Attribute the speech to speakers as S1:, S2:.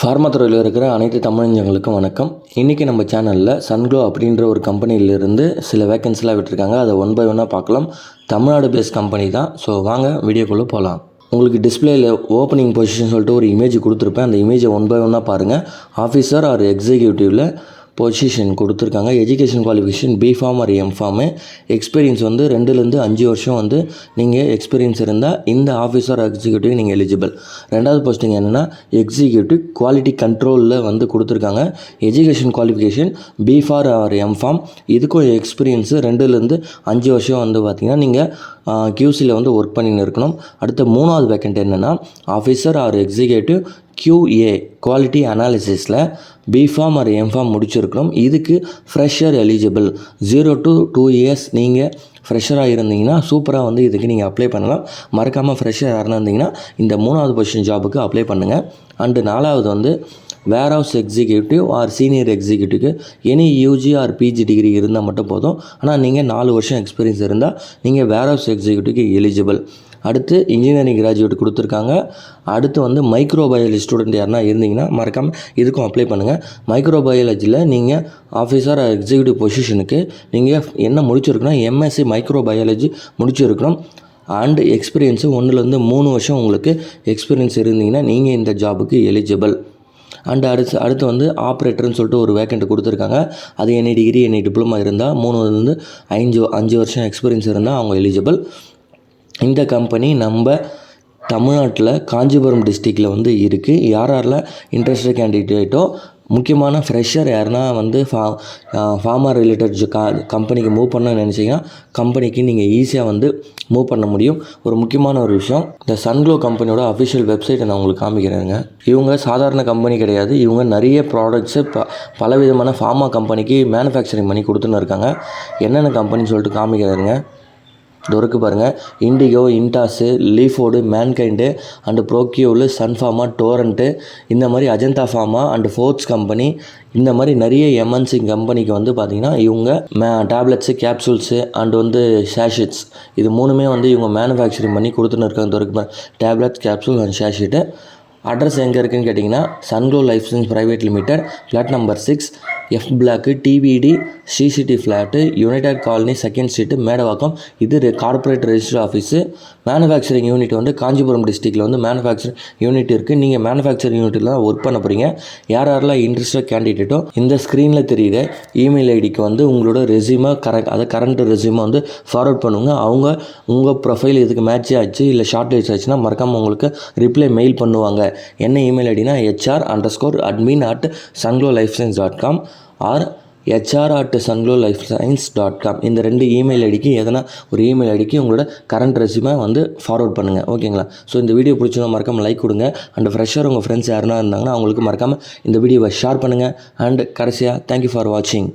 S1: Pharma துறையில் இருக்கிற அனைத்து தமிழஞ்சங்களுக்கும் வணக்கம். இன்றைக்கி நம்ம சேனலில் சன்க்ளோ அப்படின்ற ஒரு கம்பெனியிலிருந்து சில வேக்கன்சிலாம் விட்டுருக்காங்க. அதை ஒன் பை ஒன்னாக பார்க்கலாம். தமிழ்நாடு பேஸ் கம்பெனி தான். ஸோ வாங்க வீடியோக்குள்ளே போகலாம். உங்களுக்கு டிஸ்பிளேயில் ஓப்பனிங் பொசிஷன் சொல்லிட்டு ஒரு இமேஜ் கொடுத்துருப்பேன். அந்த இமேஜை ஒன் பை ஒன்னாக பாருங்கள். ஆஃபீஸர் ஆர் எக்ஸிக்யூட்டிவில் பொசிஷன் கொடுத்துருக்காங்க. Education qualification B Pharm or M Pharm. Experience வந்து 2லேருந்து 5 வருஷம் வந்து நீங்கள் எக்ஸ்பீரியன்ஸ் இருந்தால் இந்த ஆஃபீஸர் எக்ஸிக்யூட்டிவ் நீங்கள் எலிஜிபிள். ரெண்டாவது போஸ்டிங் என்னென்னா எக்ஸிக்யூட்டிவ் குவாலிட்டி கண்ட்ரோலில் வந்து கொடுத்துருக்காங்க. Education qualification B Pharm or M Pharm. இதுக்கும் எக்ஸ்பீரியன்ஸு 2லேருந்து 5 வருஷம் வந்து பார்த்திங்கன்னா நீங்கள் QCயில் வந்து ஒர்க் பண்ணின்னு இருக்கணும். அடுத்த 3வது வேக்கண்ட் என்னென்னா officer or executive QA quality அனாலிசிஸில் பிஃபார்ம் ஆர் எம்ஃபார்ம் முடிச்சிருக்கணும். இதுக்கு ஃப்ரெஷர் எலிஜிபிள். 0 to 2 years நீங்கள் ஃப்ரெஷராக இருந்தீங்கன்னா சூப்பராக வந்து இதுக்கு நீங்கள் அப்ளை பண்ணலாம். மறக்காமல் ஃப்ரெஷர் யாருன்னா இருந்தீங்கன்னா இந்த 3வது பொசிஷன் ஜாபுக்கு அப்ளை பண்ணுங்கள். அண்டு 4வது வந்து warehouse executive or senior எக்ஸிக்யூட்டிவ்க்கு any UG or PG degree இருந்தால் மட்டும் போதும். ஆனால் நீங்கள் 4 வருஷம் எக்ஸ்பீரியன்ஸ் இருந்தால் நீங்கள் வேர் ஹவுஸ் எக்ஸிக்யூட்டிவ்க்கு எலிஜிபிள். அடுத்து இன்ஜினியரிங் கிராஜுவேட் கொடுத்துருக்காங்க. அடுத்து வந்து மைக்ரோபயாலஜி ஸ்டூடெண்ட் யாருன்னா இருந்தீங்கன்னா மறக்காமல் இதுக்கும் அப்ளை பண்ணுங்கள். மைக்ரோபயாலஜியில் நீங்கள் ஆஃபீஸர் எக்ஸிக்யூட்டிவ் பொசிஷனுக்கு நீங்கள் என்ன முடிச்சிருக்கணும், MSc மைக்ரோபயாலஜி முடிச்சிருக்கணும். அண்டு எக்ஸ்பீரியன்ஸு 1லேருந்து 3 வருஷம் உங்களுக்கு எக்ஸ்பீரியன்ஸ் இருந்தீங்கன்னா நீங்கள் இந்த ஜாபுக்கு எலிஜிபிள். அண்டு அடுத்து வந்து ஆப்ரேட்டர்னு சொல்லிட்டு ஒரு வேக்கண்ட் கொடுத்துருக்காங்க. அது எனி டிகிரி எனி டிப்ளமா இருந்தால் 3லேருந்து 5 வருஷம் எக்ஸ்பீரியன்ஸ் இருந்தால் அவங்க எலிஜிபிள். இந்த கம்பெனி நம்ம தமிழ்நாட்டில் காஞ்சிபுரம் டிஸ்ட்ரிக்டில் வந்து இருக்குது. யாரெல்லாம் இன்ட்ரெஸ்டட் கேண்டிடேட்டோ முக்கியமான ஃப்ரெஷர் யாருன்னா வந்து ஃபார்மா ரிலேட்டட் கம்பெனிக்கு மூவ் பண்ண நினச்சிங்கன்னா கம்பெனிக்கு நீங்கள் ஈஸியாக வந்து மூவ் பண்ண முடியும். ஒரு முக்கியமான ஒரு விஷயம், இந்த சன்க்ளோ கம்பெனியோட அஃபிஷியல் வெப்சைட்டை நான் உங்களுக்கு காமிக்கிறேங்க. இவங்க சாதாரண கம்பெனி கிடையாது. இவங்க நிறைய ப்ராடக்ட்ஸு பலவிதமான ஃபார்மா கம்பெனிக்கு மேனுஃபேக்சரிங் பண்ணி கொடுத்துன்னு இருக்காங்க. என்னென்ன கம்பெனின்னு சொல்லிட்டு காமிக்கிறேங்க. டொருக்கு பாருங்கள். Indigo, Intas, Leeford, Mankind and ப்ரோக்கியோவில் சன்ஃபார்மா, டோரண்ட்டு, இந்த மாதிரி Ajanta pharma and Fourrts company, இந்த மாதிரி நிறைய MNC கம்பெனிக்கு வந்து பார்த்திங்கன்னா இவங்க டேப்லெட்ஸு, கேப்சூல்ஸு அண்டு வந்து ஷேஷிட்ஸ் இது 3மே வந்து இவங்க மேனுஃபேக்சரிங் பண்ணி கொடுத்துன்னு இருக்காங்க. டொருக்கு tablets, capsule and sachet. Address எங்கே இருக்குதுன்னு கேட்டிங்கன்னா Sunglow life science private limited, flat number 6, F block, TBD CCT flat, united colony, 2nd street, Medavakkam. இது corporate register office. Manufacturing unit வந்து காஞ்சிபுரம் டிஸ்ட்ரிக்டில் வந்து மேனுஃபேக்சரிங் யூனிட் இருக்குது. நீங்கள் மேனுஃபேக்சரிங் யூனிட்டில் தான் ஒர்க் பண்ண போகிறீங்க. யாரெல்லாம் இன்ட்ரெஸ்டட் கேண்டிடேட்டோ இந்த ஸ்க்ரீனில் தெரியுற இமெயில் ஐடிக்கு வந்து உங்களோட ரெஸ்யூமை கரண்ட் ரெஸ்யூமை வந்து ஃபார்வர்ட் பண்ணுங்க. அவங்க உங்கள் ப்ரொஃபைல் இதுக்கு மேட்ச் ஆச்சு இல்லை ஷார்ட் லிஸ்ட் ஆச்சுன்னா மறக்காமல் உங்களுக்கு ரிப்ளை மெயில் பண்ணுவாங்க. என்ன இமெயில் ஐடினா HR_admin@sunglowlifescience.com ஆர் HR@sunglowlifescience.com. இந்த 2 இமெயில் ஐடிக்கு எதனா ஒரு இமெயில் ஐடிக்கு உங்களோட கரண்ட் ரெஸ்யூமை வந்து ஃபார்வர்ட் பண்ணுங்கள். ஓகேங்களா? ஸோ இந்த வீடியோ பிடிச்சவங்க மறக்காமல் லைக் கொடுங்க. அண்ட் ஃப்ரெஷர் உங்கள் ஃப்ரெண்ட்ஸ் யாருன்னா இருந்தாங்கன்னா அவங்களுக்கு மறக்காமல் இந்த வீடியோவை ஷேர் பண்ணுங்கள். அண்ட் கடைசியாக தேங்க்யூ ஃபார் வாட்சிங்.